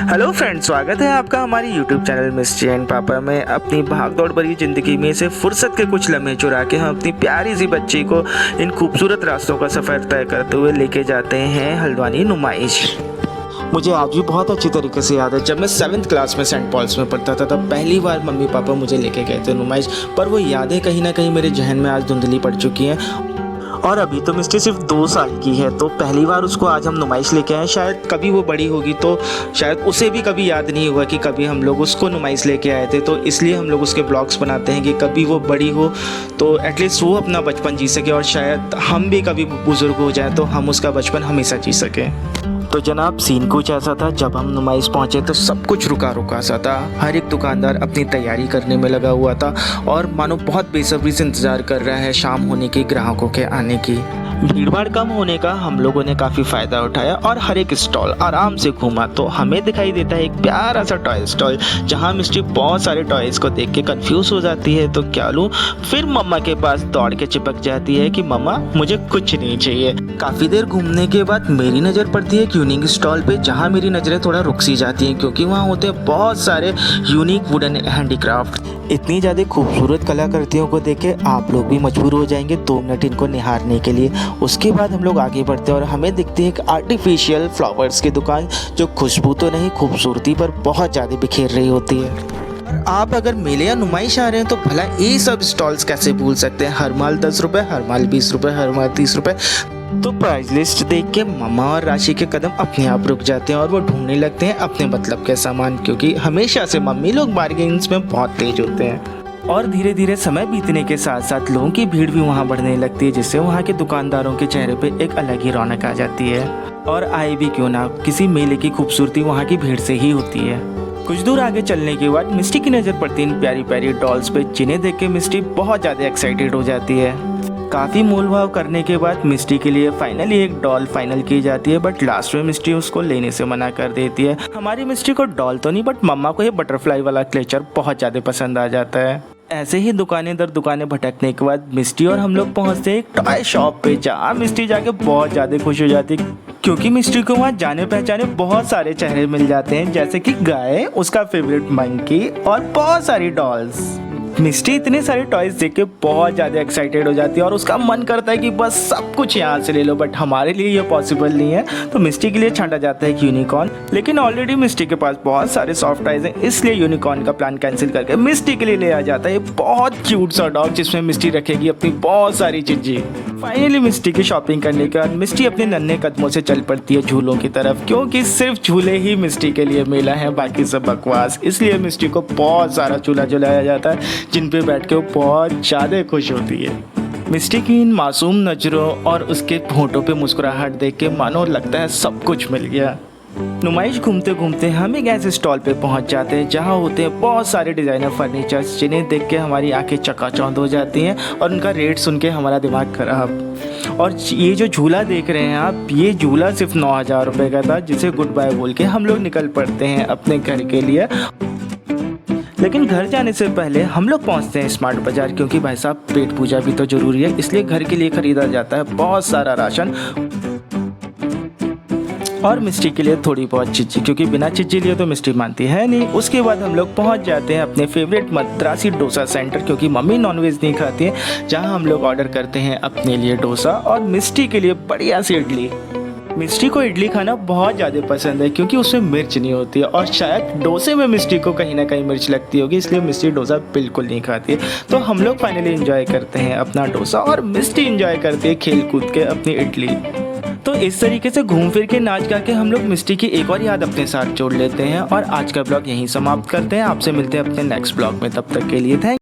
Hello friends, स्वागत है आपका हमारी यूट्यूब चैनल मिस्टी एंड पापा में। अपनी भागदौड़ भरी ज़िंदगी में से फुर्सत के कुछ लम्हे चुरा के हम अपनी प्यारी सी बच्ची को इन खूबसूरत रास्तों का सफ़र तय करते हुए लेके जाते हैं हल्द्वानी नुमाइश। मुझे आज भी बहुत अच्छी तरीके से याद है, जब मैं 7th क्लास में सेंट पॉल्स में पढ़ता था तब पहली बार मम्मी पापा मुझे लेके गए थे नुमाइश। पर वो यादें कहीं ना कहीं मेरे जहन में आज धुंधली पड़ चुकी हैं। और अभी तो मिस्टी सिर्फ 2 साल की है, तो पहली बार उसको आज हम नुमाइश लेके आए। शायद कभी वो बड़ी होगी तो शायद उसे भी कभी याद नहीं होगा कि कभी हम लोग उसको नुमाइश लेके आए थे। तो इसलिए हम लोग उसके ब्लॉग्स बनाते हैं कि कभी वो बड़ी हो तो एटलीस्ट वो अपना बचपन जी सके, और शायद हम भी कभी बुज़ुर्ग हो जाएं तो हम उसका बचपन हमेशा जी सकें। तो जनाब, सीन कुछ ऐसा था, जब हम नुमाइश पहुंचे तो सब कुछ रुका सा था। हर एक दुकानदार अपनी तैयारी करने में लगा हुआ था और मानो बहुत बेसब्री से इंतज़ार कर रहा है शाम होने की, ग्राहकों के आने की। भीड़ भाड़ कम होने का हम लोगों ने काफ़ी फ़ायदा उठाया और हर एक स्टॉल आराम से घूमा तो हमें दिखाई देता है एक प्यारा सा टॉय स्टॉल, जहां मिस्टी बहुत सारे टॉयज़ को देख के कंफ्यूज हो जाती है तो क्या लूँ। फिर मम्मा के पास दौड़ के चिपक जाती है कि मम्मा मुझे कुछ नहीं चाहिए। काफ़ी देर घूमने के बाद मेरी नज़र पड़ती है एक यूनिक स्टॉल पे, जहाँ मेरी नज़रें थोड़ा रुक सी जाती हैं क्योंकि वहाँ होते हैं बहुत सारे यूनिक वुडन हैंडीक्राफ्ट। इतनी ज़्यादा खूबसूरत कलाकृतियों को देख के आप लोग भी मजबूर हो जाएंगे 2 मिनट इनको निहारने के लिए। उसके बाद हम लोग आगे बढ़ते हैं और हमें दिखती है एक आर्टिफिशियल फ्लावर्स की दुकान, जो खुशबू तो नहीं खूबसूरती पर बहुत ज़्यादा बिखेर रही होती है। आप अगर मेले या नुमाइश आ रहे हैं तो भला ये सब स्टॉल्स कैसे भूल सकते हैं। हर माल 10 रुपये, हर माल 20 रुपये, हर माल 30 रुपये। तो प्राइस लिस्ट देख के मम्मा और राशि के कदम अपने आप रुक जाते हैं और वो ढूंढने लगते हैं अपने मतलब के सामान, क्योंकि हमेशा से मम्मी लोग बार्गेन्स में बहुत तेज होते हैं। और धीरे धीरे समय बीतने के साथ साथ लोगों की भीड़ भी वहाँ बढ़ने लगती है, जिससे वहाँ के दुकानदारों के चेहरे पे एक अलग ही रौनक आ जाती है। और आए भी क्यों ना, किसी मेले की खूबसूरती वहाँ की भीड़ से ही होती है। कुछ दूर आगे चलने के बाद मिस्टी की नज़र पड़ती है इन प्यारी प्यारी डॉल्स पे, जिन्हें देख के मिस्टी बहुत ज़्यादा एक्साइटेड हो जाती है। काफ़ी मोल भाव करने के बाद मिस्टी के लिए फाइनली एक डॉल फाइनल की जाती है, बट लास्ट में मिस्टी उसको लेने से मना कर देती है। हमारी मिस्टी को डॉल तो नहीं, बट मम्मा को ये बटरफ्लाई वाला क्लेचर बहुत ज़्यादा पसंद आ जाता है। ऐसे ही दुकानें दर दुकानें भटकने के बाद मिस्टी और हम लोग पहुंचते हैं एक टॉय शॉप पे, जहाँ मिस्टी जाके बहुत ज़्यादा खुश हो जाती है क्योंकि मिस्टी को वहाँ जाने पहचाने बहुत सारे चेहरे मिल जाते हैं, जैसे कि गाय, उसका फेवरेट मंकी और बहुत सारी डॉल्स। मिस्टी इतने सारे टॉयज देख के बहुत ज़्यादा एक्साइटेड हो जाती है और उसका मन करता है कि बस सब कुछ यहाँ से ले लो, बट हमारे लिए ये पॉसिबल नहीं है। तो मिस्टी के लिए छांटा जाता है एक यूनिकॉर्न, लेकिन ऑलरेडी मिस्टी के पास बहुत सारे सॉफ्ट टॉयज हैं, इसलिए यूनिकॉर्न का प्लान कैंसिल करके मिस्टी के लिए ले आ जाता है बहुत क्यूट सा डॉग, जिसमें मिस्टी रखेगी अपनी बहुत सारी चीज़ें। फाइनली मिस्टी की शॉपिंग करने के बाद मिस्टी अपने नन्हे कदमों से चल पड़ती है झूलों की तरफ, क्योंकि सिर्फ झूले ही मिस्टी के लिए मेला है, बाकी सब बकवास। इसलिए मिस्टी को बहुत सारा झूला झुलाया जाता है जिन पे बैठ के वो बहुत ज़्यादा खुश होती है। मिस्टी की इन मासूम नज़रों और उसके होठों पे मुस्कुराहट देख के मानो लगता है सब कुछ मिल गया। नुमाइश घूमते घूमते हम एक ऐसे स्टॉल पे पहुंच जाते हैं जहां होते हैं बहुत सारे डिज़ाइनर फर्नीचर्स, जिन्हें देख के हमारी आंखें चकाचौंध हो जाती हैं और उनका रेट सुन के हमारा दिमाग खराब। और ये जो झूला देख रहे हैं आप, ये झूला सिर्फ 9,000 रुपये का था, जिसे गुड बाय बोल के हम लोग निकल पड़ते हैं अपने घर के लिए। लेकिन घर जाने से पहले हम लोग पहुंचते हैं स्मार्ट बाज़ार, क्योंकि भाई साहब पेट पूजा भी तो ज़रूरी है, इसलिए घर के लिए ख़रीदा जाता है बहुत सारा राशन और मिस्टी के लिए थोड़ी बहुत चिज्जी, क्योंकि बिना चिज्जी लिए तो मिस्टी मानती है नहीं। उसके बाद हम लोग पहुंच जाते हैं अपने फेवरेट मद्रासी डोसा सेंटर, क्योंकि मम्मी नॉनवेज नहीं खाती है, जहां हम लोग ऑर्डर करते हैं अपने लिए डोसा और मिस्टी के लिए बढ़िया सी इडली। मिस्टी को इडली खाना बहुत ज़्यादा पसंद है क्योंकि उसमें मिर्च नहीं होती है, और शायद डोसे में मिस्टी को कहीं ना कहीं मिर्च लगती होगी, इसलिए मिस्टी डोसा बिल्कुल नहीं खाती है। तो हम लोग फाइनली एंजॉय करते हैं अपना डोसा और मिस्टी एंजॉय करती है खेल कूद के अपनी इडली। तो इस तरीके से घूम फिर के नाच गा के हम लोग मिस्टी की एक और याद अपने साथ जोड़ लेते हैं और आज का ब्लॉग यहीं समाप्त करते हैं। आपसे मिलते हैं अपने नेक्स्ट ब्लॉग में, तब तक के लिए थैंक